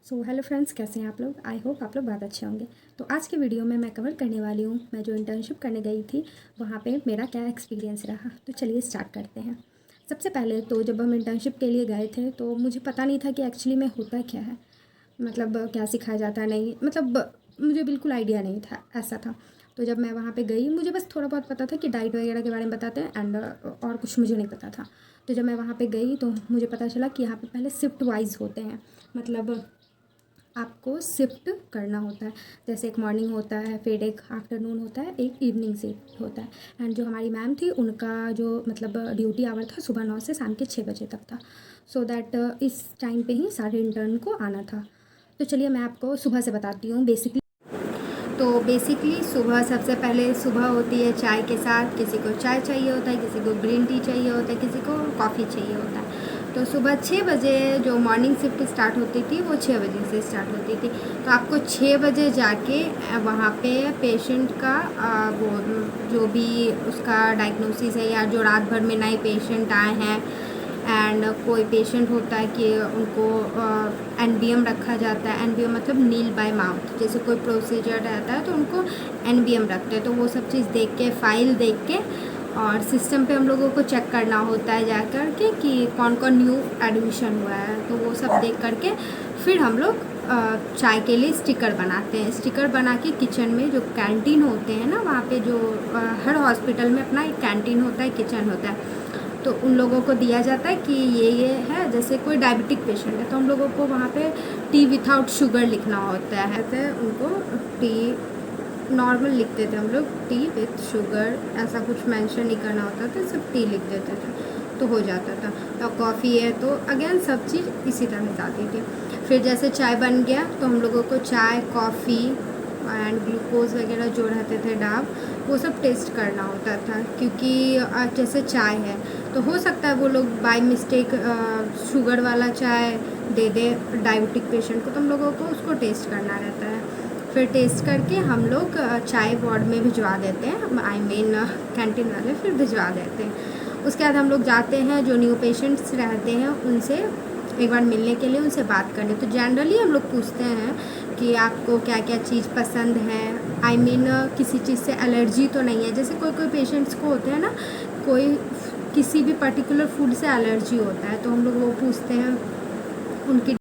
So hello friends, कैसे हैं आप लोग। आई होप आप लोग बहुत अच्छे होंगे। तो आज के वीडियो में मैं कवर करने वाली हूँ मैं जो इंटर्नशिप करने गई थी वहाँ पे मेरा क्या एक्सपीरियंस रहा। तो चलिए स्टार्ट करते हैं। सबसे पहले तो जब हम इंटर्नशिप के लिए गए थे तो मुझे पता नहीं था कि एक्चुअली में होता क्या है, मतलब क्या सिखाया जाता है, नहीं मतलब मुझे बिल्कुल आइडिया नहीं था, ऐसा था। तो जब मैं वहाँ पे गई मुझे बस थोड़ा बहुत पता था कि डाइट वगैरह के बारे में बताते हैं एंड और कुछ मुझे नहीं पता था। तो जब मैं वहाँ पे गई तो मुझे पता चला कि यहाँ पे पहले शिफ्ट वाइज होते हैं, मतलब आपको शिफ्ट करना होता है। जैसे एक मॉर्निंग होता है, फिर एक आफ्टरनून होता है, एक इवनिंग शिफ्ट होता है। एंड जो हमारी मैम थी उनका जो मतलब ड्यूटी आवर था सुबह 9 से शाम के 6 बजे तक था। सो दैट इस टाइम पे ही सारे इंटर्न को आना था। तो चलिए मैं आपको सुबह से बताती हूँ बेसिकली सुबह सबसे पहले सुबह होती है चाय के साथ। किसी को चाय चाहिए होता है, किसी को ग्रीन टी चाहिए होता है, किसी को कॉफ़ी चाहिए होता है। तो सुबह 6 बजे जो मॉर्निंग शिफ्ट स्टार्ट होती थी वो 6 बजे से स्टार्ट होती थी। तो आपको 6 बजे जाके वहाँ पे पेशेंट का वो जो भी उसका डायग्नोसिस है या जो रात भर में नए पेशेंट आए हैं एंड कोई पेशेंट होता है कि उनको एनबीएम रखा जाता है। एनबीएम मतलब नील बाय माउथ, जैसे कोई प्रोसीजर रहता है तो उनको एनबीएम रखते हैं। तो वो सब चीज़ देख के, फाइल देख के और सिस्टम पे हम लोगों को चेक करना होता है जा कर के कि कौन कौन न्यू एडमिशन हुआ है। तो वो सब देख करके फिर हम लोग चाय के लिए स्टिकर बनाते हैं। स्टिकर बना के किचन में जो कैंटीन होते हैं ना, वहाँ पे जो हर हॉस्पिटल में अपना एक कैंटीन होता है, किचन होता है। तो उन लोगों को दिया जाता है कि ये है। जैसे कोई डायबिटिक पेशेंट है तो हम लोगों को वहाँ पे टी विथआउट शुगर लिखना होता है। तो उनको टी नॉर्मल लिखते थे हम लोग, टी विथ शुगर ऐसा कुछ मेंशन नहीं करना होता था, सिर्फ टी लिख देते थे तो हो जाता था। और कॉफ़ी है तो अगेन सब चीज़ इसी तरह जाती थी। फिर जैसे चाय बन गया तो हम लोगों को चाय, कॉफ़ी एंड ग्लूकोज वगैरह जो रहते थे डाब, वो सब टेस्ट करना होता था। क्योंकि जैसे चाय है तो हो सकता है वो लोग बाय मिस्टेक शुगर वाला चाय दे दे डायबिटिक पेशेंट को, तो हम लोगों को उसको टेस्ट करना रहता है। फिर टेस्ट करके हम लोग चाय वार्ड में भिजवा देते हैं, आई मीन कैंटीन वाले फिर भिजवा देते हैं। उसके बाद हम लोग जाते हैं, जो न्यू पेशेंट्स रहते हैं उनसे एक बार मिलने के लिए, उनसे बात करने। तो जनरली हम लोग पूछते हैं कि आपको क्या क्या चीज़ पसंद है, आई मीन किसी चीज़ से एलर्जी तो नहीं है। जैसे कोई कोई पेशेंट्स को होते हैं ना, कोई किसी भी पर्टिकुलर फूड से एलर्जी होता है, तो हम लोग वो पूछते हैं। उनकी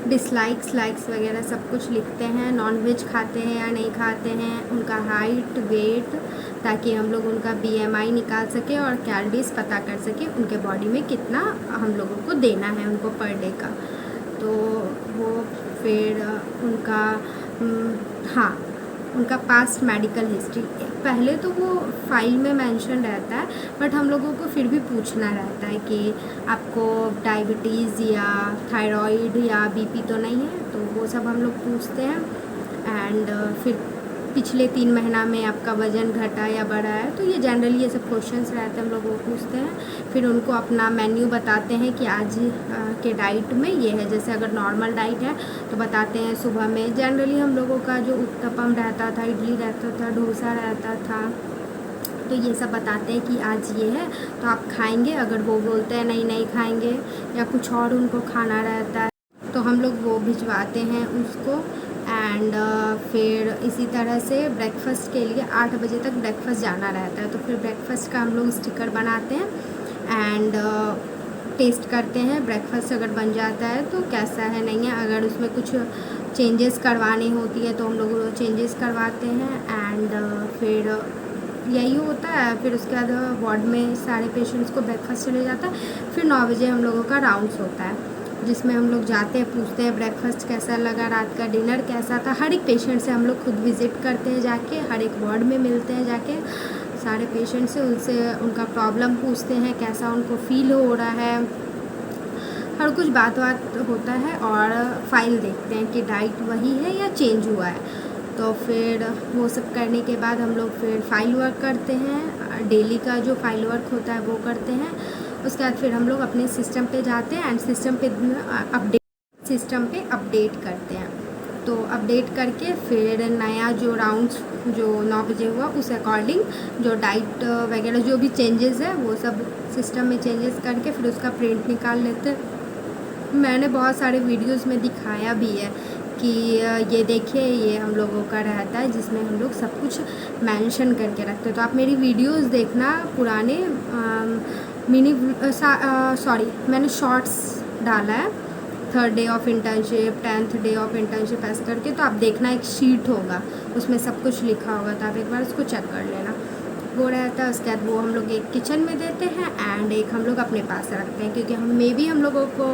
डिसलाइक्स, लाइक्स वगैरह सब कुछ लिखते हैं। नॉनवेज खाते हैं या नहीं खाते हैं, उनका हाइट, वेट, ताकि हम लोग उनका बीएमआई निकाल सके और कैलोरीज पता कर सके उनके बॉडी में कितना हम लोगों को देना है उनको पर डे का। तो वो फिर उनका हाँ, उनका पास्ट मेडिकल हिस्ट्री पहले तो वो फाइल में मेंशन रहता है, बट हम लोगों को फिर भी पूछना रहता है कि आपको डायबिटीज़ या थायराइड या बीपी तो नहीं है। तो वो सब हम लोग पूछते हैं। एंड फिर पिछले 3 महीना में आपका वज़न घटा या बढ़ा है, तो ये जनरली ये सब क्वेश्चंस रहते हैं, हम लोग वो पूछते हैं। फिर उनको अपना मेन्यू बताते हैं कि आज के डाइट में ये है। जैसे अगर नॉर्मल डाइट है तो बताते हैं सुबह में जनरली हम लोगों का जो उत्तपम रहता था, इडली रहता था, डोसा रहता था, तो ये सब बताते हैं कि आज ये है तो आप खाएंगे। अगर वो बोलते हैं नहीं नहीं खाएंगे या कुछ और उनको खाना रहता है तो हम लोग वो भिजवाते हैं उसको। एंड फिर इसी तरह से ब्रेकफास्ट के लिए 8 बजे तक ब्रेकफास्ट जाना रहता है। तो फिर ब्रेकफास्ट का हम लोग स्टिकर बनाते हैं एंड टेस्ट करते हैं। ब्रेकफास्ट अगर बन जाता है तो कैसा है, नहीं है। अगर उसमें कुछ चेंजेस करवानी होती है तो हम लोग चेंजेस करवाते हैं। एंड फिर यही होता है। फिर उसके बाद वार्ड में सारे पेशेंट्स को ब्रेकफास्ट चले जाता है। फिर 9 बजे हम लोगों का राउंड्स होता है, जिसमें हम लोग जाते हैं, पूछते हैं ब्रेकफास्ट कैसा लगा, रात का डिनर कैसा था। हर एक पेशेंट से हम लोग खुद विज़िट करते हैं जाके, हर एक वार्ड में मिलते हैं जाके सारे पेशेंट से, उनसे उनका प्रॉब्लम पूछते हैं, कैसा उनको फील हो रहा है, हर कुछ बात होता है। और फाइल देखते हैं कि डाइट वही है या चेंज हुआ है। तो फिर वो सब करने के बाद हम लोग फिर फाइल वर्क करते हैं। डेली का जो फाइल वर्क होता है वो करते हैं। उसके बाद फिर हम लोग अपने सिस्टम पे जाते हैं एंड सिस्टम पे अपडेट करते हैं। तो अपडेट करके फिर नया जो राउंड्स जो 9 बजे हुआ उस अकॉर्डिंग जो डाइट वगैरह जो भी चेंजेस है वो सब सिस्टम में चेंजेस करके फिर उसका प्रिंट निकाल लेते हैं। मैंने बहुत सारे वीडियोस में दिखाया भी है कि ये देखिए ये हम लोगों का रहता है जिसमें हम लोग सब कुछ मेंशन करके रखते हैं। तो आप मेरी वीडियोस देखना पुराने मैंने शॉर्ट्स डाला है 3rd day of internship 10th day of internship ऐसे करके, तो आप देखना एक शीट होगा उसमें सब कुछ लिखा होगा, तो आप एक बार उसको चेक कर लेना। वो रहता है, उसके बाद वो हम लोग एक किचन में देते हैं एंड एक हम लोग अपने पास रखते हैं, क्योंकि हम लोगों को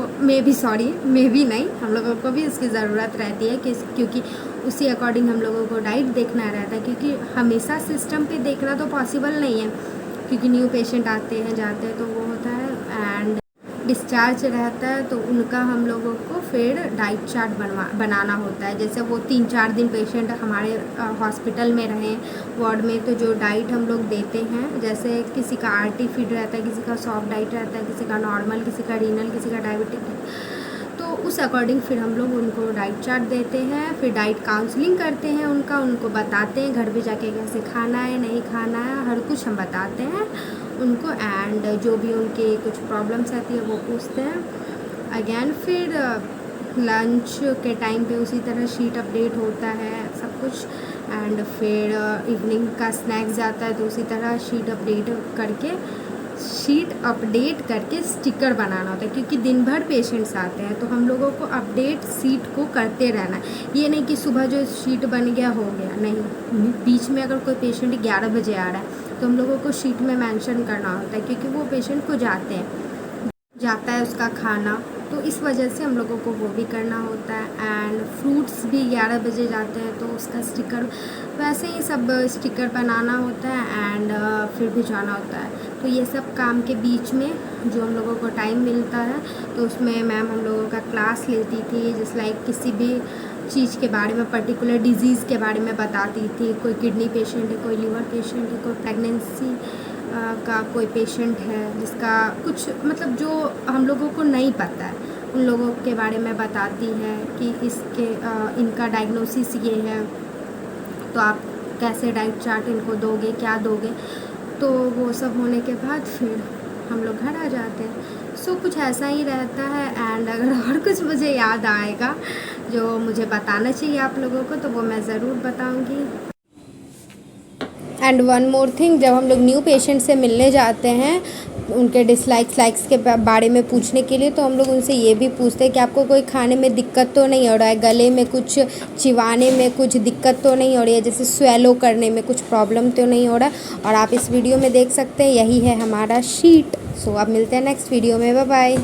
हम लोगों को भी इसकी ज़रूरत रहती है कि क्योंकि उसी अकॉर्डिंग हम लोगों को डाइट देखना रहता है, क्योंकि हमेशा सिस्टम पे देखना तो पॉसिबल नहीं है, क्योंकि न्यू पेशेंट आते हैं जाते हैं तो वो होता है। एंड डिस्चार्ज रहता है तो उनका हम लोगों को फिर डाइट चार्ट बनाना होता है। जैसे वो 3-4 दिन पेशेंट हमारे हॉस्पिटल में रहें वार्ड में, तो जो डाइट हम लोग देते हैं, जैसे किसी का आरटी फीड रहता है, किसी का सॉफ्ट डाइट रहता है, किसी का नॉर्मल, किसी का रीनल, किसी का डायबिटिक, तो उस अकॉर्डिंग फिर हम लोग उनको डाइट चार्ट देते हैं। फिर डाइट काउंसलिंग करते हैं उनको बताते हैं घर पे जाके कैसे खाना है नहीं खाना है, हर कुछ हम बताते हैं उनको। एंड जो भी उनके कुछ प्रॉब्लम्स आती है वो पूछते हैं अगेन। फिर लंच के टाइम पे उसी तरह शीट अपडेट होता है सब कुछ। एंड फिर इवनिंग का स्नैक्स जाता है तो उसी तरह शीट अपडेट करके स्टिकर बनाना होता है, क्योंकि दिन भर पेशेंट्स आते हैं तो हम लोगों को अपडेट शीट को करते रहना है। ये नहीं कि सुबह जो शीट बन गया हो गया, नहीं, बीच में अगर कोई पेशेंट 11 बजे आ रहा है तो हम लोगों को शीट में मेंशन करना होता है, क्योंकि वो पेशेंट को जाता है उसका खाना, तो इस वजह से हम लोगों को वो भी करना होता है। एंड फ्रूट्स भी 11 बजे जाते हैं तो उसका स्टिकर, वैसे ही सब स्टिकर बनाना होता है एंड फिर भिजवाना होता है। तो ये सब काम के बीच में जो हम लोगों को टाइम मिलता है तो उसमें मैम हम लोगों का क्लास लेती थी, जिस लाइक किसी भी चीज़ के बारे में, पर्टिकुलर डिजीज़ के बारे में बताती थी। कोई किडनी पेशेंट है, कोई लिवर पेशेंट है, कोई प्रेगनेंसी का कोई पेशेंट है जिसका कुछ मतलब जो हम लोगों को नहीं पता है, उन लोगों के बारे में बताती है कि इनका डायग्नोसिस ये है, तो आप कैसे डाइट चार्ट इनको दोगे, क्या दोगे। तो वो सब होने के बाद फिर हम लोग घर आ जाते हैं। सो कुछ ऐसा ही रहता है। एंड अगर और कुछ मुझे याद आएगा जो मुझे बताना चाहिए आप लोगों को तो वो मैं ज़रूर बताऊंगी। एंड वन मोर थिंग, जब हम लोग न्यू पेशेंट से मिलने जाते हैं उनके लाइक्स के बारे में पूछने के लिए, तो हम लोग उनसे ये भी पूछते हैं कि आपको कोई खाने में दिक्कत तो नहीं हो रहा है, गले में कुछ चिबाने में कुछ दिक्कत तो नहीं हो रही है, जैसे स्वेलो करने में कुछ प्रॉब्लम तो नहीं हो रहा है। और आप इस वीडियो में देख सकते हैं यही है हमारा शीट। सो अब मिलते हैं नेक्स्ट वीडियो में, बाय बाय।